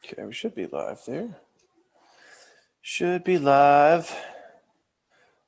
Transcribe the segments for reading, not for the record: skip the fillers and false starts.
Okay, we should be live there. Should be live.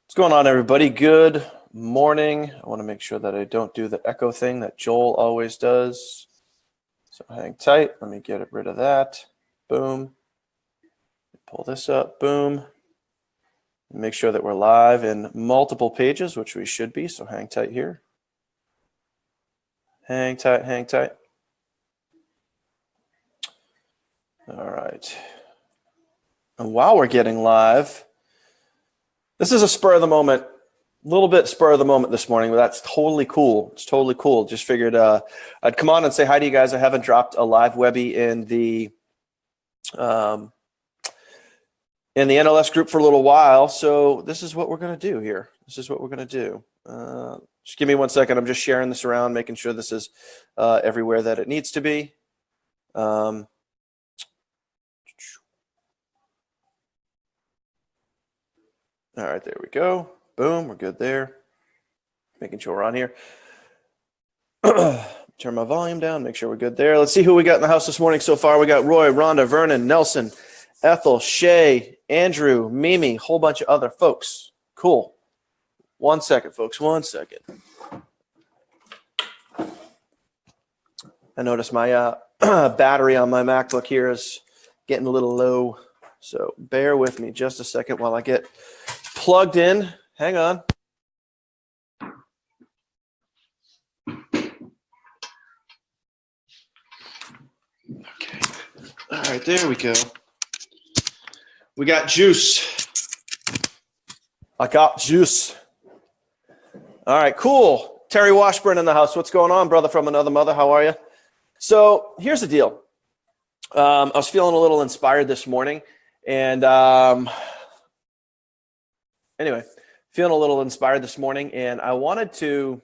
What's going on, everybody? Good morning. I want to make sure that I don't do the echo thing that Joel always does. So hang tight. Let me get rid of that. Boom. Pull this up. Boom. Make sure that we're live in multiple pages, which we should be. So hang tight here. Hang tight, hang tight. All right. And while we're getting live, this is a spur of the moment, a little bit spur of the moment this morning, but that's totally cool. It's totally cool. Just figured I'd come on and say hi to you guys. I haven't dropped a live Webby in the NLS group for a little while, so this is what we're going to do here. This is what we're going to do. Just give me 1 second. I'm just sharing this around, making sure this is everywhere that it needs to be. All right, there we go. Boom, we're good there. Making sure we're on here. Turn my volume down, make sure we're good there. Let's see who we got in the house this morning so far. We got Roy, Rhonda, Vernon, Nelson, Ethel, Shay, Andrew, Mimi, whole bunch of other folks. Cool. 1 second, folks, 1 second. I noticed my battery on my MacBook here is getting a little low. So bear with me just a second while I get plugged in. Hang on. Okay. All right, there we go. We got juice. I got juice. All right, cool. Terry Washburn in the house. What's going on, brother from another mother? How are you? So here's the deal. I was feeling a little inspired this morning. And anyway, feeling a little inspired this morning, and I wanted to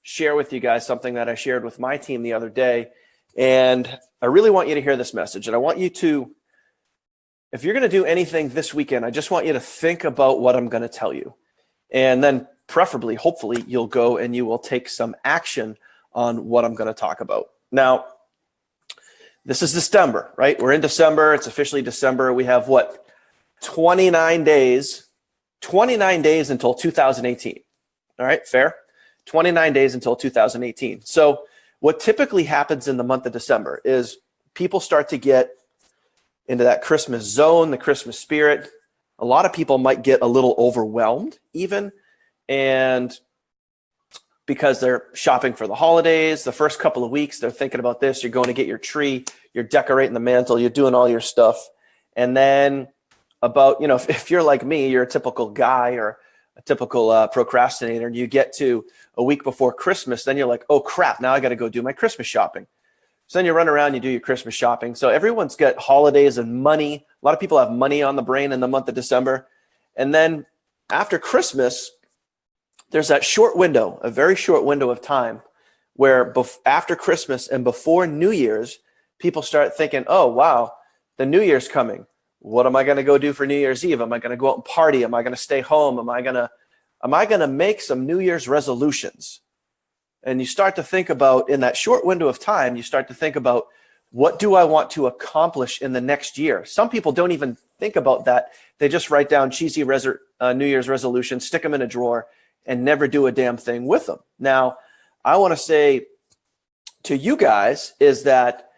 share with you guys something that I shared with my team the other day. And I really want you to hear this message. And I want you to, if you're going to do anything this weekend, I just want you to think about what I'm going to tell you. And then preferably, hopefully, you'll go and you will take some action on what I'm going to talk about. Now, this is December, right? We're in December. It's officially December. We have what? 29 days. 29 days until 2018. All right, fair? 29 days until 2018. So what typically happens in the month of December is people start to get into that Christmas zone, the Christmas spirit. A lot of people might get a little overwhelmed even, and because they're shopping for the holidays, the first couple of weeks, they're thinking about this. You're going to get your tree, you're decorating the mantle, you're doing all your stuff. And then about, if you're like me, you're a typical guy or a typical procrastinator, and you get to a week before Christmas, then you're like, oh crap, now I got to go do my Christmas shopping. So then you run around, you do your Christmas shopping. So everyone's got holidays and money. A lot of people have money on the brain in the month of December. And then after Christmas, there's that short window, a very short window of time where after Christmas and before New Year's, people start thinking, oh, wow, the New Year's coming. What am I going to go do for New Year's Eve? Am I going to go out and party? Am I going to stay home? Am I going to make some New Year's resolutions? And you start to think about, in that short window of time, you start to think about, what do I want to accomplish in the next year? Some people don't even think about that. They just write down cheesy New Year's resolutions, stick them in a drawer, and never do a damn thing with them. Now, I want to say to you guys is that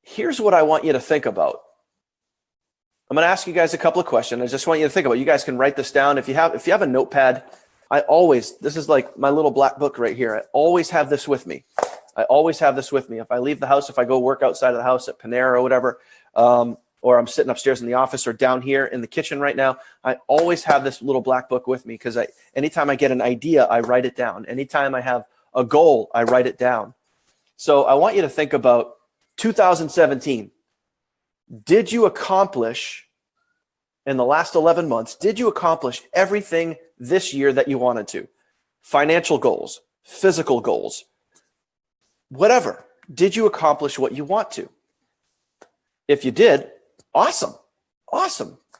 here's what I want you to think about. I'm going to ask you guys a couple of questions. I just want you to think about it. You guys can write this down. If you have a notepad, this is like my little black book right here. I always have this with me. If I leave the house, if I go work outside of the house at Panera or whatever, or I'm sitting upstairs in the office or down here in the kitchen right now, I always have this little black book with me because anytime I get an idea, I write it down. Anytime I have a goal, I write it down. So I want you to think about 2017. Did you accomplish, in the last 11 months, did you accomplish everything this year that you wanted to? Financial goals, physical goals, whatever. Did you accomplish what you want to? If you did, awesome.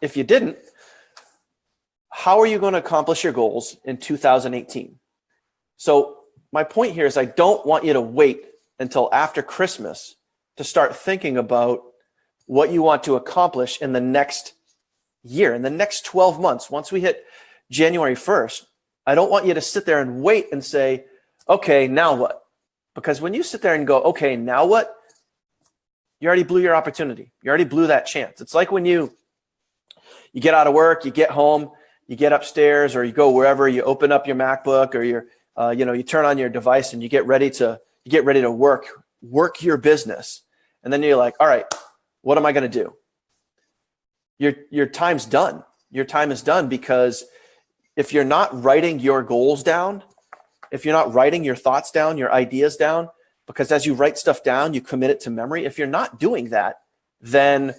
If you didn't, how are you going to accomplish your goals in 2018? So my point here is I don't want you to wait until after Christmas to start thinking about what you want to accomplish in the next year, in the next 12 months. Once we hit January 1st, I don't want you to sit there and wait and say, okay, now what? Because when you sit there and go, okay, now what? You already blew your opportunity. You already blew that chance. It's like when you get out of work, you get home, you get upstairs, or you go wherever, you open up your MacBook, or you turn on your device and you get ready to work your business. And then you're like, all right, what am I going to do? Your time's done. Your time is done, because if you're not writing your goals down, if you're not writing your thoughts down, your ideas down, because as you write stuff down, you commit it to memory. If you're not doing that, then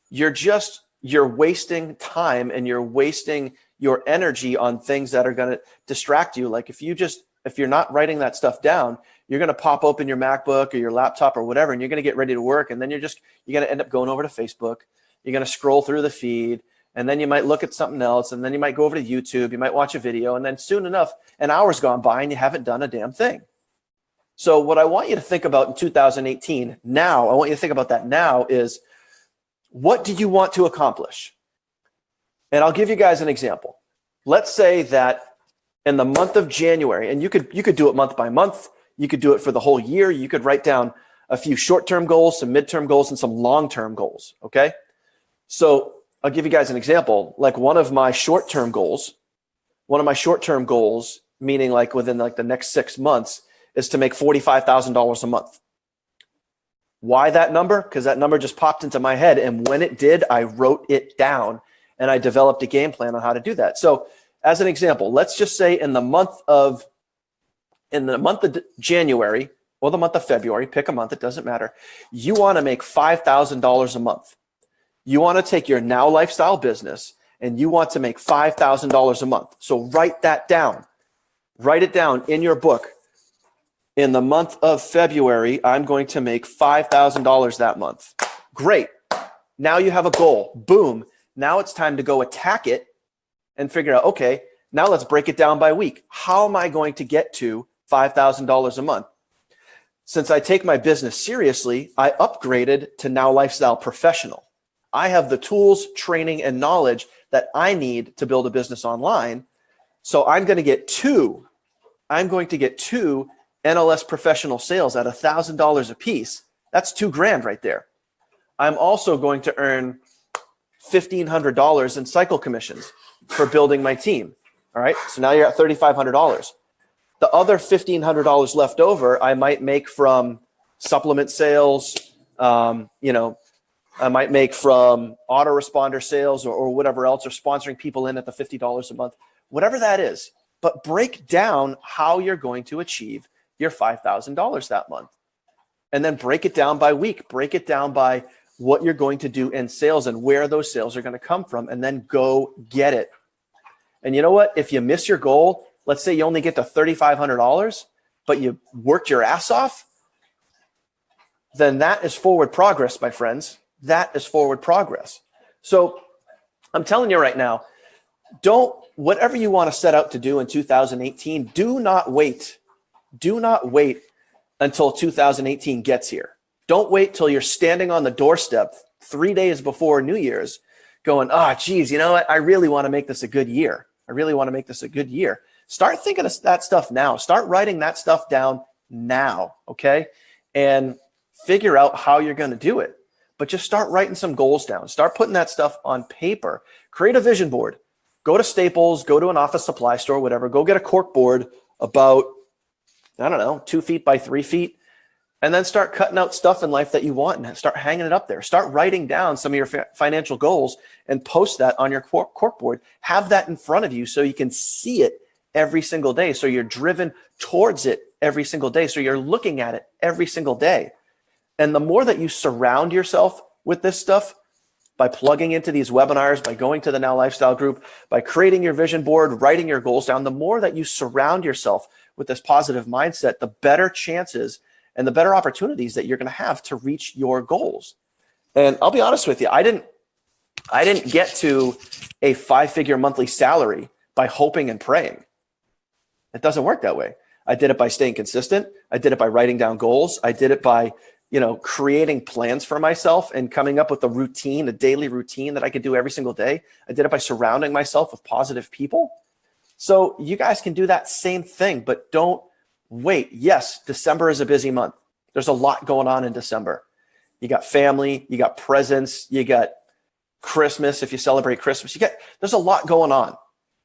you're wasting time, and you're wasting your energy on things that are going to distract you. Like if you're not writing that stuff down, you're going to pop open your MacBook or your laptop or whatever, and you're going to get ready to work. And then you're going to end up going over to Facebook. You're going to scroll through the feed, and then you might look at something else, and then you might go over to YouTube. You might watch a video, and then soon enough, an hour's gone by and you haven't done a damn thing. So what I want you to think about in 2018 now, I want you to think about that now, is what do you want to accomplish? And I'll give you guys an example. Let's say that in the month of January, and you could do it month by month. You could do it for the whole year. You could write down a few short-term goals, some midterm goals, and some long-term goals, okay? So I'll give you guys an example. Like one of my short-term goals, meaning like within like the next 6 months, is to make $45,000 a month. Why that number? Because that number just popped into my head. And when it did, I wrote it down and I developed a game plan on how to do that. So as an example, let's just say in the month of January or the month of February, pick a month, it doesn't matter. You want to make $5,000 a month. You want to take your Now Lifestyle business and you want to make $5,000 a month. So write that down. Write it down in your book. In the month of February, I'm going to make $5,000 that month. Great. Now you have a goal. Boom. Now it's time to go attack it and figure out, okay, now let's break it down by week. How am I going to get to $5,000 a month? Since I take my business seriously, I upgraded to Now Lifestyle Professional. I have the tools, training, and knowledge that I need to build a business online. So I'm going to get two NLS professional sales at $1,000 a piece. That's $2,000 right there. I'm also going to earn $1,500 in cycle commissions for building my team. All right. So now you're at $3,500. The other $1,500 left over, I might make from supplement sales. I might make from autoresponder sales or whatever else, or sponsoring people in at the $50 a month, whatever that is. But break down how you're going to achieve your $5,000 that month. And then break it down by week. Break it down by what you're going to do in sales and where those sales are going to come from, and then go get it. And you know what? If you miss your goal, let's say you only get to $3,500, but you worked your ass off, then that is forward progress, my friends. That is forward progress. So I'm telling you right now, whatever you want to set out to do in 2018, do not wait. Do not wait until 2018 gets here. Don't wait till you're standing on the doorstep 3 days before New Year's going, geez, you know what? I really want to make this a good year. Start thinking of that stuff now. Start writing that stuff down now, okay? And figure out how you're going to do it. But just start writing some goals down. Start putting that stuff on paper. Create a vision board. Go to Staples, go to an office supply store, whatever. Go get a cork board about, 2 feet by 3 feet. And then start cutting out stuff in life that you want and start hanging it up there. Start writing down some of your financial goals and post that on your cork board. Have that in front of you so you can see it every single day. So you're driven towards it every single day. So you're looking at it every single day. And the more that you surround yourself with this stuff, by plugging into these webinars, by going to the Now Lifestyle group, by creating your vision board, writing your goals down, the more that you surround yourself with this positive mindset, the better chances and the better opportunities that you're going to have to reach your goals. And I'll be honest with you, I didn't get to a 5-figure monthly salary by hoping and praying. It doesn't work that way. I did it by staying consistent. I did it by writing down goals. I did it by, creating plans for myself and coming up with a routine, a daily routine that I could do every single day. I did it by surrounding myself with positive people. So you guys can do that same thing, but don't wait. Yes, December is a busy month. There's a lot going on in December. You got family, you got presents, you got Christmas. If you celebrate Christmas, there's a lot going on,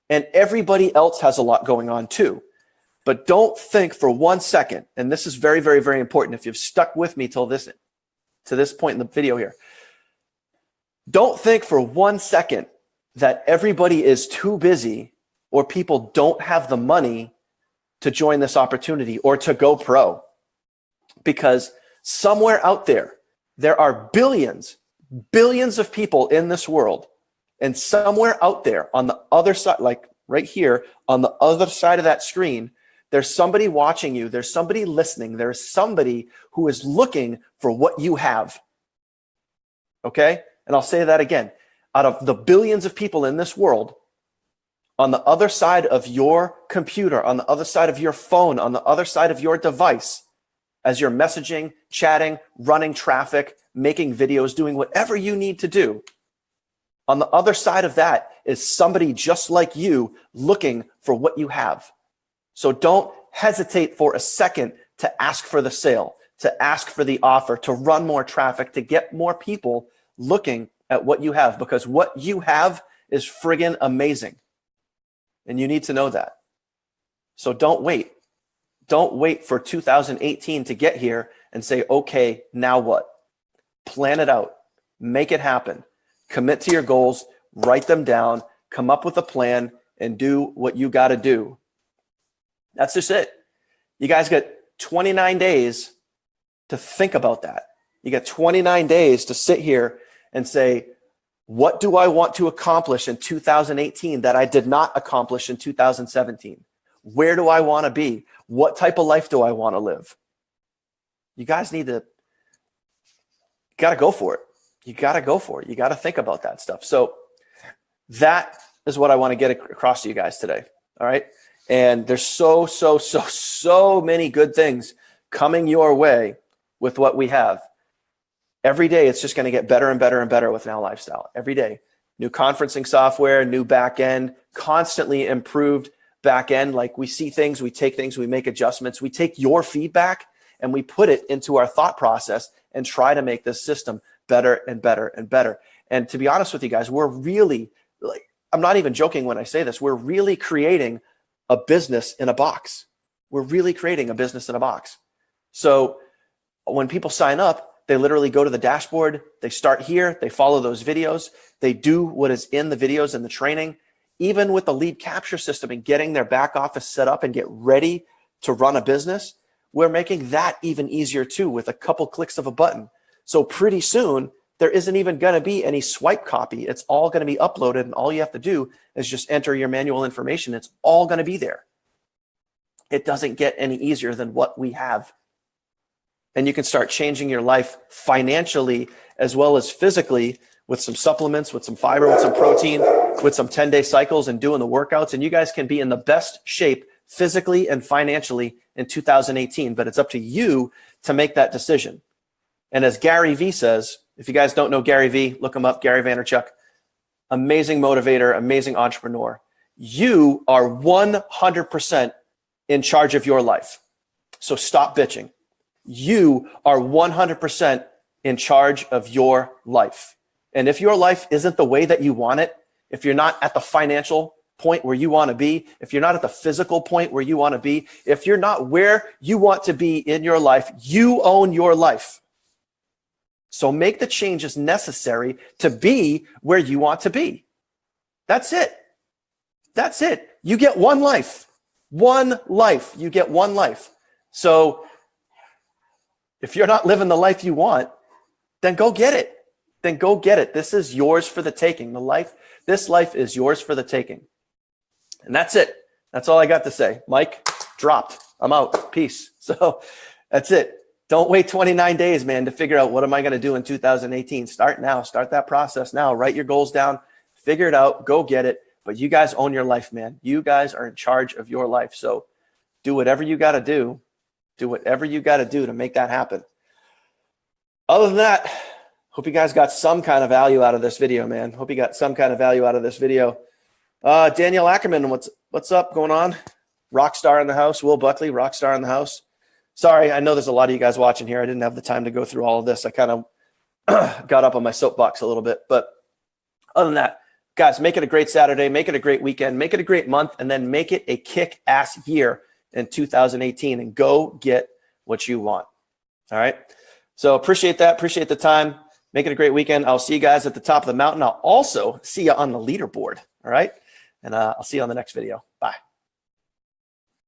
and everybody else has a lot going on too. But don't think for 1 second, and this is very, very, very important. If you've stuck with me to this point in the video here, don't think for 1 second that everybody is too busy or people don't have the money to join this opportunity or to go pro. Because somewhere out there, there are billions of people in this world, and somewhere out there on the other side, like right here on the other side of that screen, there's somebody watching you. There's somebody listening. There's somebody who is looking for what you have. Okay? And I'll say that again. Out of the billions of people in this world, on the other side of your computer, on the other side of your phone, on the other side of your device, as you're messaging, chatting, running traffic, making videos, doing whatever you need to do, on the other side of that is somebody just like you looking for what you have. So don't hesitate for a second to ask for the sale, to ask for the offer, to run more traffic, to get more people looking at what you have, because what you have is friggin' amazing. And you need to know that. So don't wait. Don't wait for 2018 to get here and say, okay, now what? Plan it out. Make it happen. Commit to your goals. Write them down. Come up with a plan and do what you got to do. That's just it. You guys got 29 days to think about that. You got 29 days to sit here and say, what do I want to accomplish in 2018 that I did not accomplish in 2017? Where do I want to be? What type of life do I want to live? You guys got to go for it. You got to go for it. You got to think about that stuff. So that is what I want to get across to you guys today. All right. And there's so many good things coming your way with what we have. Every day, it's just going to get better and better and better with Now Lifestyle. Every day, new conferencing software, new back end, constantly improved back end. Like we see things, we take things, we make adjustments. We take your feedback and we put it into our thought process and try to make this system better and better and better. And to be honest with you guys, we're really, I'm not even joking when I say this, we're really creating a business in a box. We're really creating a business in a box. So when people sign up, they literally go to the dashboard, they start here, they follow those videos, they do what is in the videos and the training. Even with the lead capture system and getting their back office set up and get ready to run a business, we're making that even easier too with a couple clicks of a button. So pretty soon, there isn't even going to be any swipe copy. It's all going to be uploaded, and all you have to do is just enter your manual information. It's all going to be there. It doesn't get any easier than what we have. And you can start changing your life financially as well as physically with some supplements, with some fiber, with some protein, with some 10-day cycles and doing the workouts. And you guys can be in the best shape physically and financially in 2018, but it's up to you to make that decision. And as Gary Vee says, if you guys don't know Gary Vee, look him up, Gary Vaynerchuk, amazing motivator, amazing entrepreneur. You are 100% in charge of your life. So stop bitching. You are 100% in charge of your life. And if your life isn't the way that you want it, if you're not at the financial point where you want to be, if you're not at the physical point where you want to be, if you're not where you want to be in your life, you own your life. So make the changes necessary to be where you want to be. That's it. That's it. You get one life. One life. You get one life. So if you're not living the life you want, then go get it. Then go get it. This is yours for the taking. This life is yours for the taking. And that's it. That's all I got to say. Mike, dropped. I'm out. Peace. So that's it. Don't wait 29 days, man, to figure out what am I going to do in 2018. Start now. Start that process now. Write your goals down. Figure it out. Go get it. But you guys own your life, man. You guys are in charge of your life. So do whatever you got to do. Do whatever you got to do to make that happen. Other than that, hope you guys got some kind of value out of this video, man. Hope you got some kind of value out of this video. Danielle Ackerman, what's up going on? Rockstar in the house. Will Buckley, Rockstar in the house. Sorry, I know there's a lot of you guys watching here. I didn't have the time to go through all of this. I kind of got up on my soapbox a little bit. But other than that, guys, make it a great Saturday. Make it a great weekend. Make it a great month. And then make it a kick-ass year in 2018. And go get what you want. All right? So appreciate that. Appreciate the time. Make it a great weekend. I'll see you guys at the top of the mountain. I'll also see you on the leaderboard. All right? And I'll see you on the next video. Bye.